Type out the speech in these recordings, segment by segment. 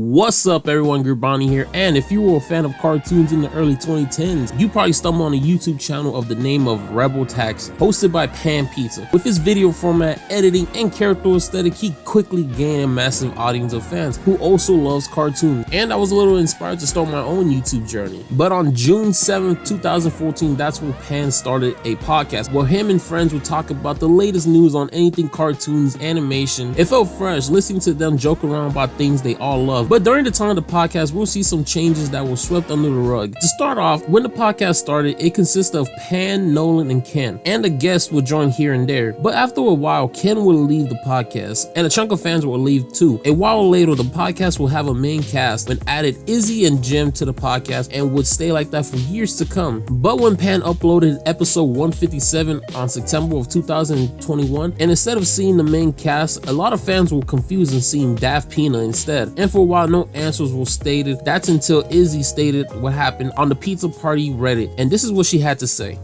What's up everyone, Gullapy here, and if you were a fan of cartoons in the early 2010s, you probably stumbled on a YouTube channel of the name of Rebel Taxi, hosted by Pan Pizza. With his video format, editing, and character aesthetic, he quickly gained a massive audience of fans who also loves cartoons, and I was a little inspired to start my own YouTube journey. But on June 7th, 2014, that's when Pan started a podcast where him and friends would talk about the latest news on anything cartoons, animation. It felt fresh listening to them joke around about things they all love. But during the time of the podcast, we'll see some changes that were swept under the rug. To start off, when the podcast started, it consisted of Pan, Nolan, and Ken, and a guest would join here and there. But after a while, Ken would leave the podcast, and a chunk of fans would leave too. A while later, the podcast will have a main cast and added Izzy and Jim to the podcast and would stay like that for years to come. But when Pan uploaded episode 157 on September of 2021, and instead of seeing the main cast, a lot of fans were confused and seeing Daft Peanut instead. And for a while, no answers were stated. That's until Izzy stated what happened on the Pizza Party Reddit, and this is what she had to say.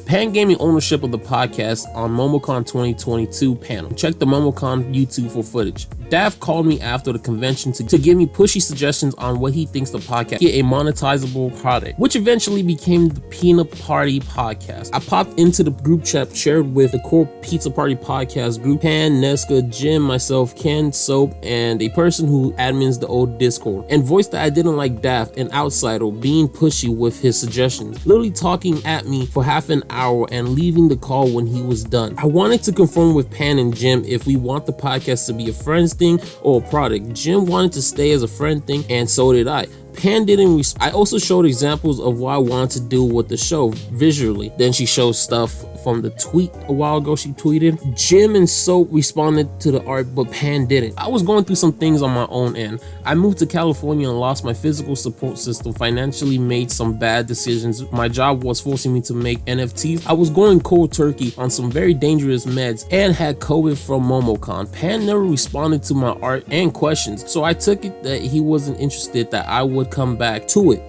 Pan gave me ownership of the podcast on MomoCon 2022 panel. Check the MomoCon YouTube for footage. Daft called me after the convention to give me pushy suggestions on what he thinks the podcast get a monetizable product, which eventually became the Peanut Party Podcast. I popped into the group chat shared with the core Pizza Party Podcast group: Pan, Nesca, Jim, myself, Ken, Soap, and a person who admins the old Discord, and voiced that I didn't like Daft, an outsider, being pushy with his suggestions, literally talking at me for half an hour and leaving the call when he was done. I wanted to confirm with Pan and Jim if we want the podcast to be a friends thing or a product. Jim wanted to stay as a friend thing, and so did I. Pan didn't I also showed examples of what I wanted to do with the show visually. Then she showed stuff from the tweet a while ago she tweeted. Jim and Soap responded to the art, but Pan didn't. I was going through some things on my own end. I moved to California and lost my physical support system, financially made some bad decisions. My job was forcing me to make NFTs. I was going cold turkey on some very dangerous meds and had COVID from MomoCon. Pan never responded to my art and questions, so I took it that he wasn't interested, that I would come back to it.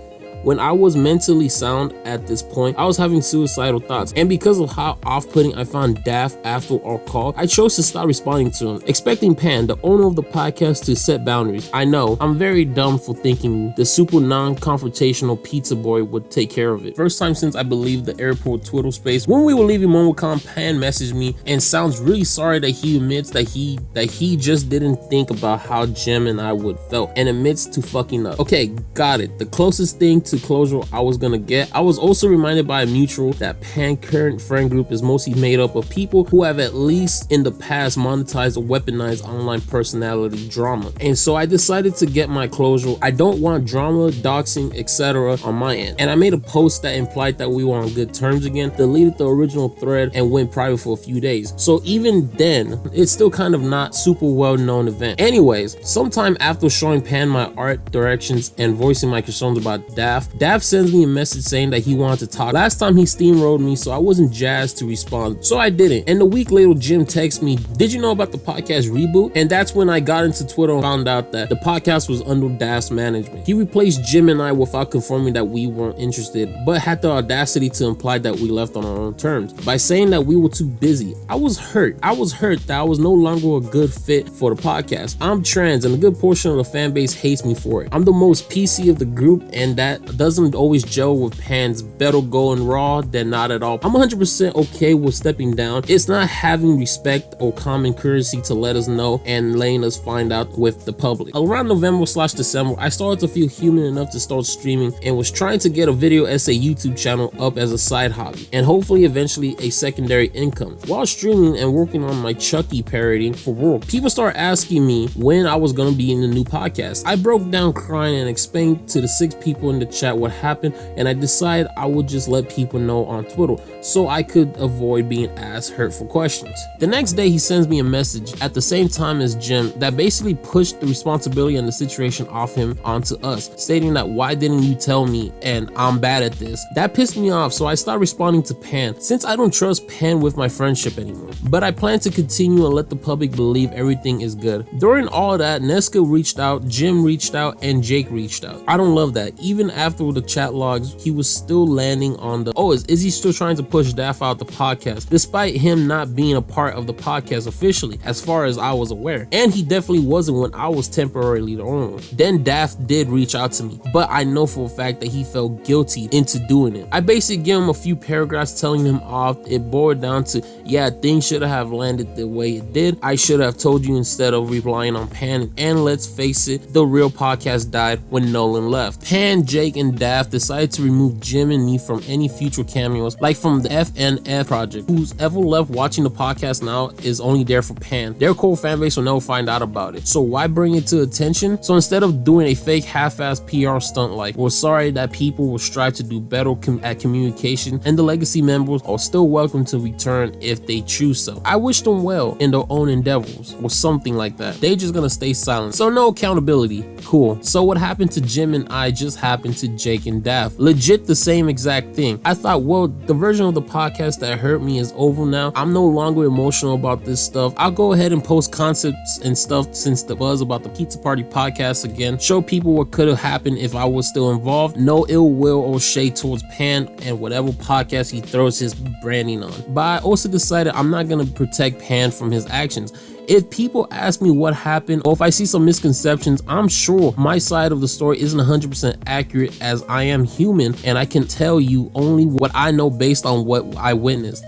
When I was mentally sound at this point, I was having suicidal thoughts, and because of how off-putting I found Daft after our call, I chose to stop responding to him, expecting Pan, the owner of the podcast, to set boundaries. I know, I'm very dumb for thinking the super non-confrontational pizza boy would take care of it. First time since I believe the airport Twitter space. When we were leaving MomoCon, Pan messaged me and sounds really sorry that he admits that he just didn't think about how Jim and I would felt, and admits to fucking up. Okay, got it. The closest thing to closure I was gonna get. I was also reminded by a mutual that Pan current friend group is mostly made up of people who have at least in the past monetized or weaponized online personality drama, and so I decided to get my closure. I don't want drama, doxing, etc. on my end, and I made a post that implied that we were on good terms again, deleted the original thread, and went private for a few days. So even then, it's still kind of not super well known event. Anyways, sometime after showing Pan my art directions and voicing my concerns about Daft sends me a message saying that he wanted to talk. Last time he steamrolled me, so I wasn't jazzed to respond, so I didn't. And a week later, Jim texted me, "Did you know about the podcast reboot?" And that's when I got into Twitter and found out that the podcast was under Daft's management. He replaced Jim and I without confirming that we weren't interested, but had the audacity to imply that we left on our own terms by saying that we were too busy. I was hurt that I was no longer a good fit for the podcast. I'm trans, and a good portion of the fan base hates me for it. I'm the most PC of the group, and that doesn't always gel with Pan's better going raw than not at all. I'm 100% okay with stepping down. It's not having respect or common courtesy to let us know and letting us find out with the public. Around November/December, I started to feel human enough to start streaming and was trying to get a video essay YouTube channel up as a side hobby and hopefully eventually a secondary income. While streaming and working on my Chucky parodying for work, people started asking me when I was gonna be in the new podcast. I broke down crying and explained to the 6 people in the chat what happened, and I decided I would just let people know on Twitter so I could avoid being asked hurtful questions. The next day, he sends me a message at the same time as Jim that basically pushed the responsibility and the situation off him onto us, stating that why didn't you tell me, and I'm bad at this. That pissed me off, so I started responding to Pan since I don't trust Pan with my friendship anymore, but I plan to continue and let the public believe everything is good. During all that, Nesca reached out, Jim reached out, and Jake reached out. I don't love that. Even after the chat logs, he was still landing on the, oh, is Izzy still trying to push Daft out the podcast, despite him not being a part of the podcast officially, as far as I was aware. And he definitely wasn't when I was temporarily the owner. Then Daft did reach out to me, but I know for a fact that he felt guilty into doing it. I basically gave him a few paragraphs telling him off. It boiled down to, yeah, things should have landed the way it did. I should have told you instead of relying on Pan. And let's face it, the real podcast died when Nolan left. Pan, Jake, and Daft decided to remove Jim and me from any future cameos, like from the FNF project. Who's ever left watching the podcast now is only there for Pan. Their core fan base will never find out about it. So why bring it to attention? So instead of doing a fake half-ass PR stunt like, we're sorry that people will strive to do better at communication, and the legacy members are still welcome to return if they choose so. I wish them well in their own endeavors, or something like that. They just gonna stay silent. So no accountability. Cool. So what happened to Jim and I just happened to Jake and Daft. Legit the same exact thing. I thought, well, the version of the podcast that hurt me is over now. I'm no longer emotional about this stuff. I'll go ahead and post concepts and stuff since the buzz about the Pizza Party podcast again. Show people what could have happened if I was still involved. No ill will or shade towards Pan and whatever podcast he throws his branding on. But I also decided I'm not gonna protect Pan from his actions. If people ask me what happened, or if I see some misconceptions, I'm sure my side of the story isn't 100% accurate, as I am human and I can tell you only what I know based on what I witnessed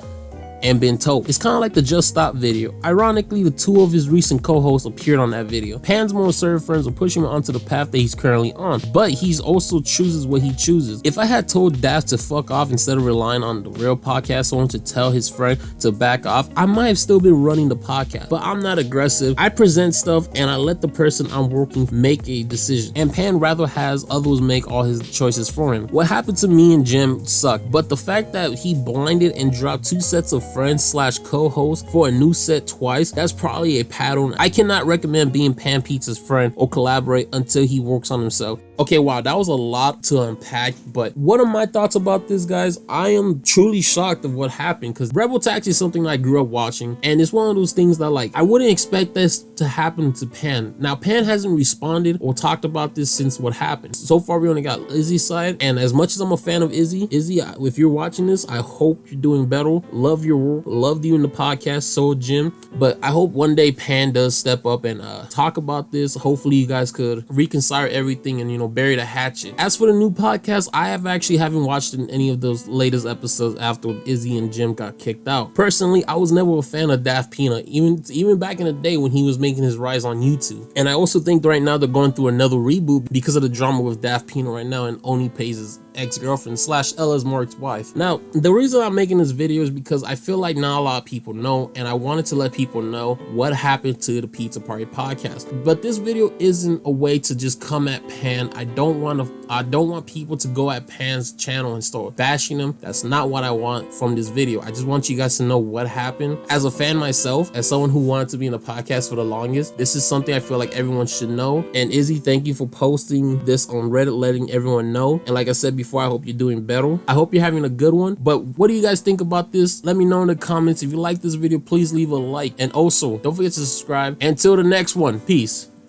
and been told. It's kind of like the Just Stop video. Ironically, the two of his recent co-hosts appeared on that video. Pan's more assertive friends are pushing him onto the path that he's currently on, but he's also chooses what he chooses. If I had told Daft to fuck off instead of relying on the real podcast owner to tell his friend to back off, I might have still been running the podcast. But I'm not aggressive. I present stuff and I let the person I'm working make a decision. And Pan rather has others make all his choices for him. What happened to me and Jim sucked, but the fact that he blinded and dropped 2 sets of friends slash co-host for a new set twice, that's probably a pattern. I cannot recommend being Pan Pizza's friend or collaborate until he works on himself. Okay, wow, that was a lot to unpack, but what are my thoughts about this, guys? I am truly shocked of what happened, because Rebel Taxi is something I grew up watching, and it's one of those things that, like, I wouldn't expect this to happen to Pan. Now, Pan hasn't responded or talked about this since what happened. So far, we only got Izzy's side, and as much as I'm a fan of Izzy, if you're watching this, I hope you're doing better. Love your work. Loved you in the podcast, so Jim. But I hope one day Pan does step up and talk about this. Hopefully, you guys could reconcile everything and, you know, bury the hatchet. As for the new podcast, I haven't watched any of those latest episodes after Izzy and Jim got kicked out. Personally, I was never a fan of Daft Peanut, even back in the day when he was making his rise on YouTube. And I also think right now they're going through another reboot because of the drama with Daft Peanut right now and Oni Pays' ex-girlfriend slash Ella's Mark's wife. Now, the reason I'm making this video is because I feel like not a lot of people know, and I wanted to let people know what happened to the Pizza Party podcast. But this video isn't a way to just come at Pan. I don't want people to go at Pan's channel and start bashing him. That's not what I want from this video. I just want you guys to know what happened. As a fan myself, as someone who wanted to be in a podcast for the longest, this is something I feel like everyone should know. And Izzy, thank you for posting this on Reddit, letting everyone know. And like I said before, I hope you're doing better. I hope you're having a good one. But what do you guys think about this? Let me know in the comments. If you like this video, please leave a like. And also, don't forget to subscribe. Until the next one, peace.